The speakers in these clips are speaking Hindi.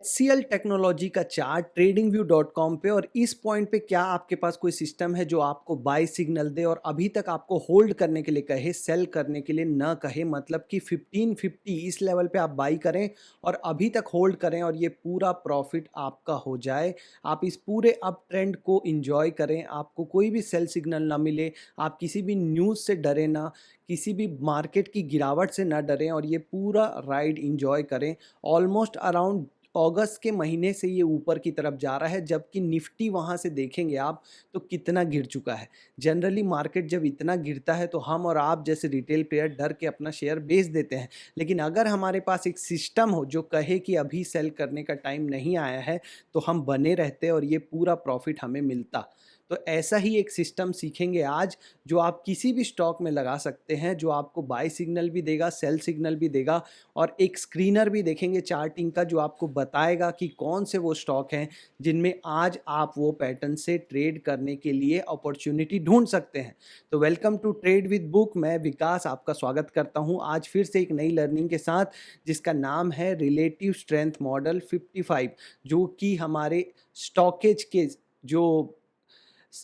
HCL टेक्नोलॉजी का चार्ट tradingview.com पे। और इस पॉइंट पे क्या आपके पास कोई सिस्टम है जो आपको बाय सिग्नल दे और अभी तक आपको होल्ड करने के लिए कहे, सेल करने के लिए ना कहे, मतलब कि 1550 इस लेवल पे आप बाई करें और अभी तक होल्ड करें और ये पूरा प्रॉफिट आपका हो जाए। आप इस पूरे अप ट्रेंड को इंजॉय करें, आपको कोई भी सेल सिग्नल ना मिले, आप किसी भी न्यूज़ से डरे ना, किसी भी मार्केट की गिरावट से ना डरें और ये पूरा राइड इंजॉय करें। ऑलमोस्ट अराउंड अगस्त के महीने से ये ऊपर की तरफ जा रहा है, जबकि निफ्टी वहाँ से देखेंगे आप तो कितना गिर चुका है। जनरली मार्केट जब इतना गिरता है तो हम और आप जैसे रिटेल प्लेयर डर के अपना शेयर बेच देते हैं। लेकिन अगर हमारे पास एक सिस्टम हो जो कहे कि अभी सेल करने का टाइम नहीं आया है, तो हम बने रहते और ये पूरा प्रॉफिट हमें मिलता। तो ऐसा ही एक सिस्टम सीखेंगे आज, जो आप किसी भी स्टॉक में लगा सकते हैं, जो आपको बाय सिग्नल भी देगा, सेल सिग्नल भी देगा और एक स्क्रीनर भी देखेंगे चार्टिंग का, जो आपको बताएगा कि कौन से वो स्टॉक हैं जिनमें आज आप वो पैटर्न से ट्रेड करने के लिए अपॉर्चुनिटी ढूंढ सकते हैं। तो welcome to trade with book. मैं विकास आपका स्वागत करता हूं आज फिर से एक नई लर्निंग के साथ, जिसका नाम है रिलेटिव स्ट्रेंथ मॉडल 55, जो कि हमारे स्टॉकेज के जो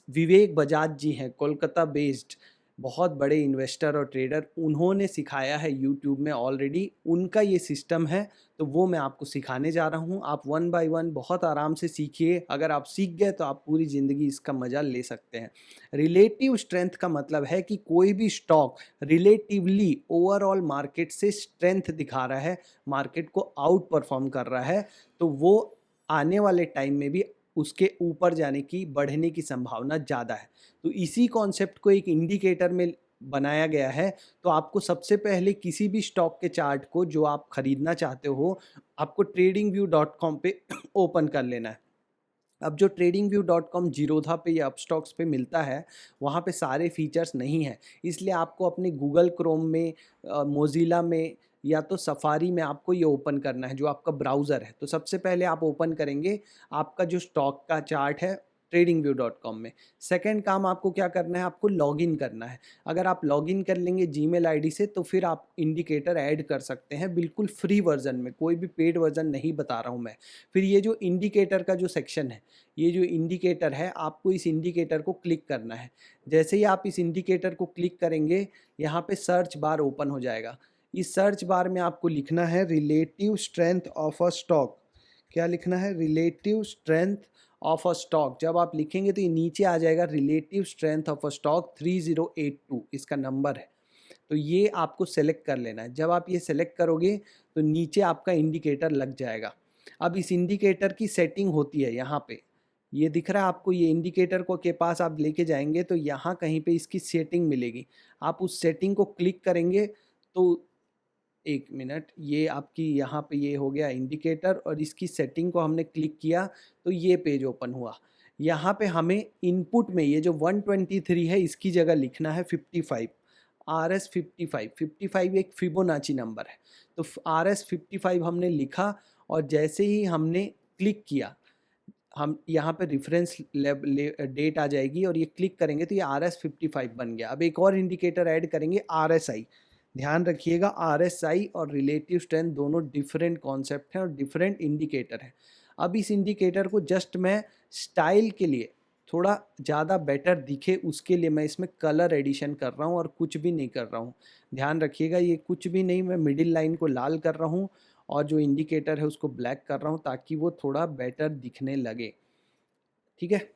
विवेक बजाज जी हैं, कोलकाता बेस्ड बहुत बड़े इन्वेस्टर और ट्रेडर, उन्होंने सिखाया है यूट्यूब में ऑलरेडी। उनका ये सिस्टम है, तो वो मैं आपको सिखाने जा रहा हूँ। आप वन बाय वन बहुत आराम से सीखिए। अगर आप सीख गए तो आप पूरी ज़िंदगी इसका मज़ा ले सकते हैं। रिलेटिव स्ट्रेंथ का मतलब है कि कोई भी स्टॉक रिलेटिवली ओवरऑल मार्केट से स्ट्रेंथ दिखा रहा है, मार्केट को आउट परफॉर्म कर रहा है, तो वो आने वाले टाइम में भी उसके ऊपर जाने की, बढ़ने की संभावना ज़्यादा है। तो इसी कॉन्सेप्ट को एक इंडिकेटर में बनाया गया है। तो आपको सबसे पहले किसी भी स्टॉक के चार्ट को जो आप खरीदना चाहते हो, आपको tradingview.com पे ओपन कर लेना है। अब जो tradingview.com जीरोधा पे या अपस्टॉक्स पे मिलता है, वहाँ पे सारे फीचर्स नहीं हैं। इसलिए आपको अपने गूगल क्रोम में, मोज़िला में या तो सफारी में आपको ये ओपन करना है, जो आपका ब्राउज़र है। तो सबसे पहले आप ओपन करेंगे आपका जो स्टॉक का चार्ट है tradingview.com में। सेकंड काम आपको क्या करना है, आपको लॉगिन करना है। अगर आप लॉगिन कर लेंगे जीमेल आईडी से, तो फिर आप इंडिकेटर ऐड कर सकते हैं बिल्कुल फ्री वर्ज़न में, कोई भी पेड वर्ज़न नहीं बता रहा हूँ मैं। फिर ये जो इंडिकेटर का जो सेक्शन है, ये जो इंडिकेटर है, आपको इस इंडिकेटर को क्लिक करना है। जैसे ही आप इस इंडिकेटर को क्लिक करेंगे, यहाँ पे सर्च बार ओपन हो जाएगा। इस सर्च बार में आपको लिखना है relative strength of a stock. क्या लिखना है? Relative strength of a stock. जब आप लिखेंगे तो ये नीचे आ जाएगा, relative strength of a stock 3082 इसका नंबर है। तो ये आपको सेलेक्ट कर लेना है। जब आप ये सेलेक्ट करोगे तो नीचे आपका इंडिकेटर लग जाएगा। अब इस इंडिकेटर की सेटिंग होती है यहाँ पे, ये दिख रहा है आपको, ये इंडिकेटर को के पास आप लेके जाएंगे तो यहाँ कहीं पे इसकी सेटिंग मिलेगी। आप उस सेटिंग को क्लिक करेंगे तो एक मिनट, ये आपकी यहाँ पे ये हो गया इंडिकेटर और इसकी सेटिंग को हमने क्लिक किया तो ये पेज ओपन हुआ। यहाँ पे हमें इनपुट में ये जो 123 है, इसकी जगह लिखना है 55। RS 55, 55 एक फिबोनाची नंबर है। तो RS 55 हमने लिखा और जैसे ही हमने क्लिक किया, हम यहाँ पे रेफरेंस डेट आ जाएगी और ये क्लिक करेंगे तो ये RS 55 बन गया। अब एक और इंडिकेटर ऐड करेंगे, RSI। ध्यान रखिएगा, RSI और रिलेटिव स्ट्रेंथ दोनों डिफरेंट कॉन्सेप्ट हैं और डिफरेंट इंडिकेटर हैं। अब इस इंडिकेटर को जस्ट मैं स्टाइल के लिए, थोड़ा ज़्यादा बेटर दिखे उसके लिए, मैं इसमें कलर एडिशन कर रहा हूँ और कुछ भी नहीं कर रहा हूँ। ध्यान रखिएगा, ये कुछ भी नहीं, मैं मिडिल लाइन को लाल कर रहा हूँ और जो इंडिकेटर है उसको ब्लैक कर रहा हूँ, ताकि वो थोड़ा बेटर दिखने लगे। ठीक है।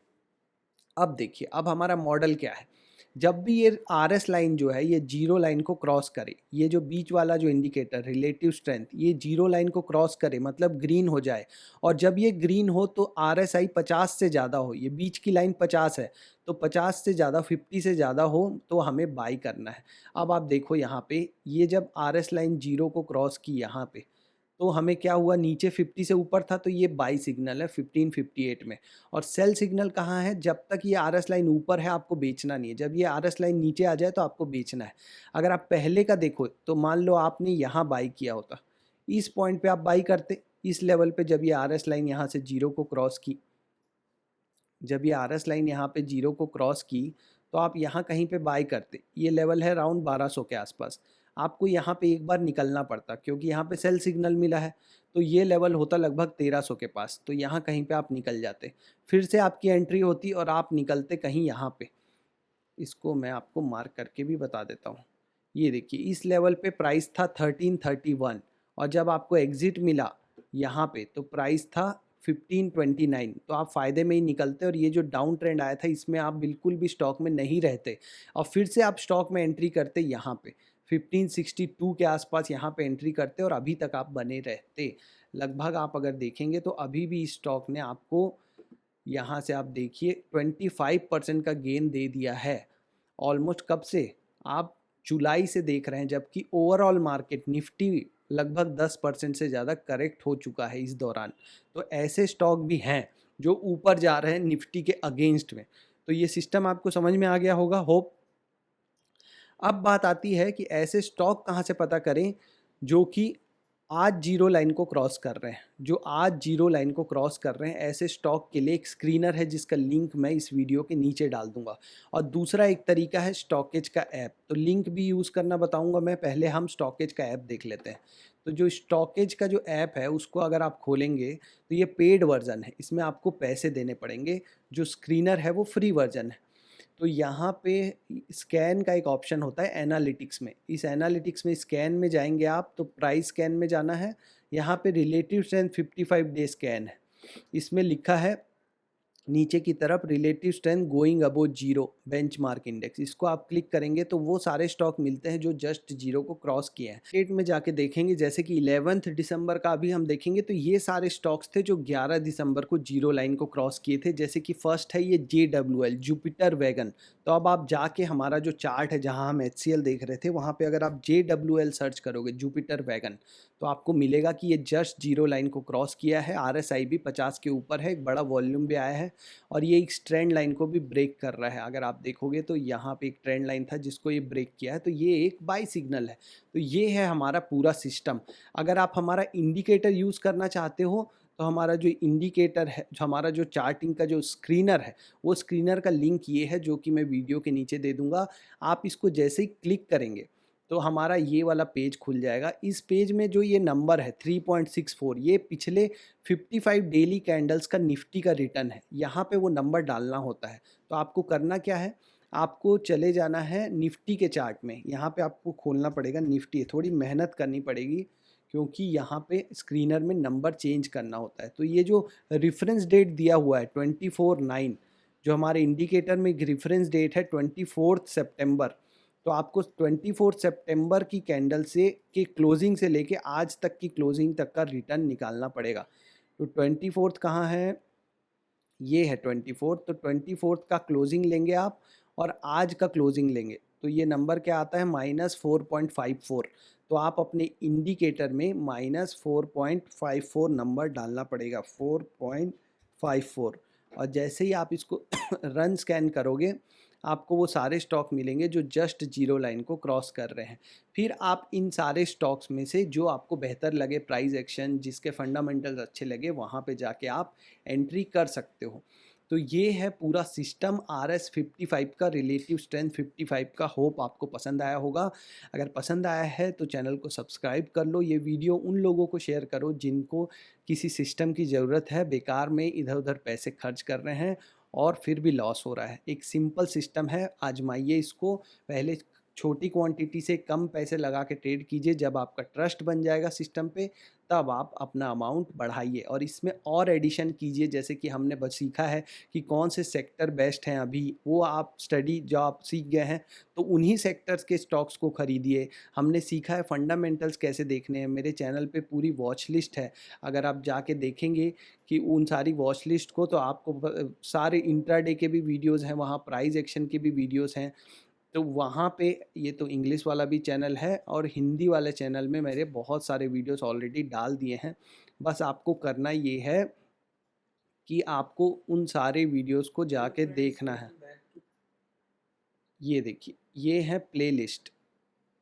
अब देखिए, अब हमारा मॉडल क्या है। जब भी ये RS लाइन जो है ये जीरो लाइन को क्रॉस करे, ये जो बीच वाला जो इंडिकेटर रिलेटिव स्ट्रेंथ, ये जीरो लाइन को क्रॉस करे मतलब ग्रीन हो जाए। और जब ये ग्रीन हो तो RSI 50 से ज़्यादा हो, ये बीच की लाइन 50 है, तो 50 से ज़्यादा, 50 से ज़्यादा हो तो हमें बाई करना है। अब आप देखो यहाँ पे, ये जब RS लाइन जीरो को क्रॉस की यहाँ पे, तो हमें क्या हुआ, नीचे 50 से ऊपर था तो ये बाई सिग्नल है 1558 में। और सेल सिग्नल कहाँ है? जब तक ये RS लाइन ऊपर है आपको बेचना नहीं है, जब ये RS लाइन नीचे आ जाए तो आपको बेचना है। अगर आप पहले का देखो तो मान लो आपने यहाँ बाई किया होता, इस पॉइंट पे आप बाई करते, इस लेवल पे जब ये RS लाइन यहाँ से जीरो को क्रॉस की, जब ये RS लाइन यहाँ पे जीरो को क्रॉस की तो आप यहाँ कहीं पे बाई करते। ये लेवल है अराउंड 1200 के आसपास। आपको यहाँ पे एक बार निकलना पड़ता, क्योंकि यहाँ पे सेल सिग्नल मिला है। तो ये लेवल होता लगभग 1300 के पास, तो यहाँ कहीं पे आप निकल जाते, फिर से आपकी एंट्री होती और आप निकलते कहीं यहाँ पे। इसको मैं आपको मार्क करके भी बता देता हूँ। ये देखिए इस लेवल पे प्राइस था 1331 और जब आपको एग्जिट मिला यहाँ पे तो प्राइस था 1529, तो आप फ़ायदे में ही निकलते और ये जो डाउन ट्रेंड आया था इसमें आप बिल्कुल भी स्टॉक में नहीं रहते और फिर से आप स्टॉक में एंट्री करते यहाँ पे 1562 के आसपास यहाँ पे एंट्री करते और अभी तक आप बने रहते। लगभग आप अगर देखेंगे तो अभी भी स्टॉक ने आपको यहाँ से आप देखिए 25% का गेन दे दिया है ऑलमोस्ट। कब से? आप जुलाई से देख रहे हैं, जबकि ओवरऑल मार्केट निफ्टी लगभग 10% से ज़्यादा करेक्ट हो चुका है इस दौरान। तो ऐसे स्टॉक भी हैं जो ऊपर जा रहे हैं निफ्टी के अगेंस्ट में। तो ये सिस्टम आपको समझ में आ गया होगा होप। अब बात आती है कि ऐसे स्टॉक कहाँ से पता करें जो कि आज जीरो लाइन को क्रॉस कर रहे हैं। जो आज जीरो लाइन को क्रॉस कर रहे हैं ऐसे स्टॉक के लिए एक स्क्रीनर है जिसका लिंक मैं इस वीडियो के नीचे डाल दूंगा। और दूसरा एक तरीका है स्टॉकेज का ऐप, तो लिंक भी यूज़ करना बताऊंगा मैं। पहले हम स्टॉकेज का ऐप देख लेते हैं। तो जो स्टॉकेज का जो ऐप है उसको अगर आप खोलेंगे तो ये पेड वर्जन है, इसमें आपको पैसे देने पड़ेंगे। जो स्क्रीनर है वो फ्री वर्जन है। तो यहाँ पे स्कैन का एक ऑप्शन होता है एनालिटिक्स में। इस एनालिटिक्स में स्कैन में जाएंगे आप, तो प्राइस स्कैन में जाना है। यहाँ पे रिलेटिव स्ट्रेंथ 55 डे स्कैन है। इसमें लिखा है नीचे की तरफ रिलेटिव स्ट्रेंथ गोइंग अबो जीरो बेंचमार्क इंडेक्स। इसको आप क्लिक करेंगे तो वो सारे स्टॉक मिलते हैं जो जस्ट जीरो को क्रॉस किए हैं। डेट में जाके देखेंगे जैसे कि 11 दिसंबर का अभी हम देखेंगे तो ये सारे स्टॉक्स थे जो 11 दिसंबर को जीरो लाइन को क्रॉस किए थे। जैसे कि फर्स्ट है ये JWL जुपिटर वैगन। तो अब आप जाके हमारा जो चार्ट है जहाँ हम HCL देख रहे थे वहाँ पे अगर आप JWL सर्च करोगे जुपिटर वैगन तो आपको मिलेगा कि ये जस्ट जीरो लाइन को क्रॉस किया है। RSI भी 50 के ऊपर है, एक बड़ा वॉल्यूम भी आया है और ये एक ट्रेंड लाइन को भी ब्रेक कर रहा है। अगर आप देखोगे तो यहाँ पे एक ट्रेंड लाइन था जिसको ये ब्रेक किया है, तो ये एक बाय सिग्नल है। तो ये है हमारा पूरा सिस्टम। अगर आप हमारा इंडिकेटर यूज़ करना चाहते हो तो हमारा जो इंडिकेटर है, जो हमारा जो चार्टिंग का जो स्क्रीनर है, वो स्क्रीनर का लिंक ये है जो कि मैं वीडियो के नीचे दे दूंगा। आप इसको जैसे ही क्लिक करेंगे तो हमारा ये वाला पेज खुल जाएगा। इस पेज में जो ये नंबर है 3.64, ये पिछले 55 डेली कैंडल्स का निफ्टी का रिटर्न है। यहाँ पे वो नंबर डालना होता है। तो आपको करना क्या है, आपको चले जाना है निफ्टी के चार्ट में। यहाँ पे आपको खोलना पड़ेगा निफ्टी, थोड़ी मेहनत करनी पड़ेगी क्योंकि यहाँ पे स्क्रीनर में नंबर चेंज करना होता है। तो ये जो रेफरेंस डेट दिया हुआ है 24/9, जो हमारे इंडिकेटर में रेफरेंस डेट है 24 सितंबर। तो आपको 24 सितंबर की कैंडल से की क्लोजिंग से लेके आज तक की क्लोजिंग तक का रिटर्न निकालना पड़ेगा। तो 24 कहाँ है, ये है 24। तो 24 का क्लोजिंग लेंगे आप और आज का क्लोजिंग लेंगे तो ये नंबर क्या आता है -4.54। तो आप अपने इंडिकेटर में -4.54 नंबर डालना पड़ेगा, 4.54। और जैसे ही आप इसको रन स्कैन करोगे आपको वो सारे स्टॉक मिलेंगे जो जस्ट जीरो लाइन को क्रॉस कर रहे हैं। फिर आप इन सारे स्टॉक्स में से जो आपको बेहतर लगे, प्राइस एक्शन जिसके फंडामेंटल्स अच्छे लगे, वहाँ पे जाके आप एंट्री कर सकते हो। तो ये है पूरा सिस्टम RS55 का, रिलेटिव स्ट्रेंथ 55 का। होप आपको पसंद आया होगा। अगर पसंद आया है तो चैनल को सब्सक्राइब कर लो। ये वीडियो उन लोगों को शेयर करो जिनको किसी सिस्टम की ज़रूरत है, बेकार में इधर उधर पैसे खर्च कर रहे हैं और फिर भी लॉस हो रहा है। एक सिंपल सिस्टम है, आजमाइए इसको। पहले छोटी क्वांटिटी से कम पैसे लगा के ट्रेड कीजिए, जब आपका ट्रस्ट बन जाएगा सिस्टम पे तब आप अपना अमाउंट बढ़ाइए और इसमें और एडिशन कीजिए। जैसे कि हमने बस सीखा है कि कौन से सेक्टर बेस्ट हैं अभी, वो आप स्टडी जो आप सीख गए हैं तो उन्हीं सेक्टर्स के स्टॉक्स को खरीदिए। हमने सीखा है फंडामेंटल्स कैसे देखने हैं, मेरे चैनल पे पूरी वॉच लिस्ट है। अगर आप जाके देखेंगे कि उन सारी वॉच लिस्ट को तो आपको सारे इंट्राडे के भी वीडियोज़ हैं, वहाँ प्राइस एक्शन के भी वीडियोज़ हैं। तो वहाँ पे ये तो इंग्लिश वाला भी चैनल है और हिंदी वाले चैनल में मेरे बहुत सारे वीडियोस ऑलरेडी डाल दिए हैं। बस आपको करना ये है कि आपको उन सारे वीडियोस को जाके देखना है। ये देखिए, ये है प्लेलिस्ट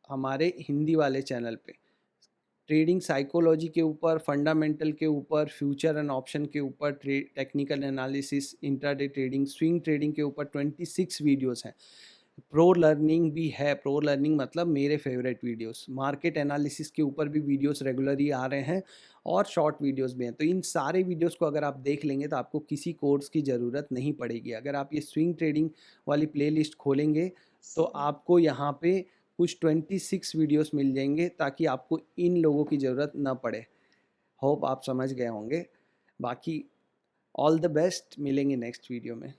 हमारे हिंदी वाले चैनल पे। ट्रेडिंग साइकोलॉजी के ऊपर, फंडामेंटल के ऊपर, फ्यूचर एंड ऑप्शन के ऊपर, technical analysis, intraday trading, swing trading के ऊपर 26 वीडियोस हैं। प्रो लर्निंग भी है। प्रो लर्निंग मतलब मेरे फेवरेट वीडियोस, मार्केट एनालिसिस के ऊपर भी वीडियोस रेगुलरली आ रहे हैं और शॉर्ट वीडियोस भी हैं। तो इन सारे वीडियोस को अगर आप देख लेंगे तो आपको किसी कोर्स की ज़रूरत नहीं पड़ेगी। अगर आप ये स्विंग ट्रेडिंग वाली प्लेलिस्ट खोलेंगे तो आपको यहाँ पे कुछ 26 वीडियोस मिल जाएंगे, ताकि आपको इन लोगों की ज़रूरत ना पड़े। होप आप समझ गए होंगे। बाकी ऑल द बेस्ट, मिलेंगे नेक्स्ट वीडियो में।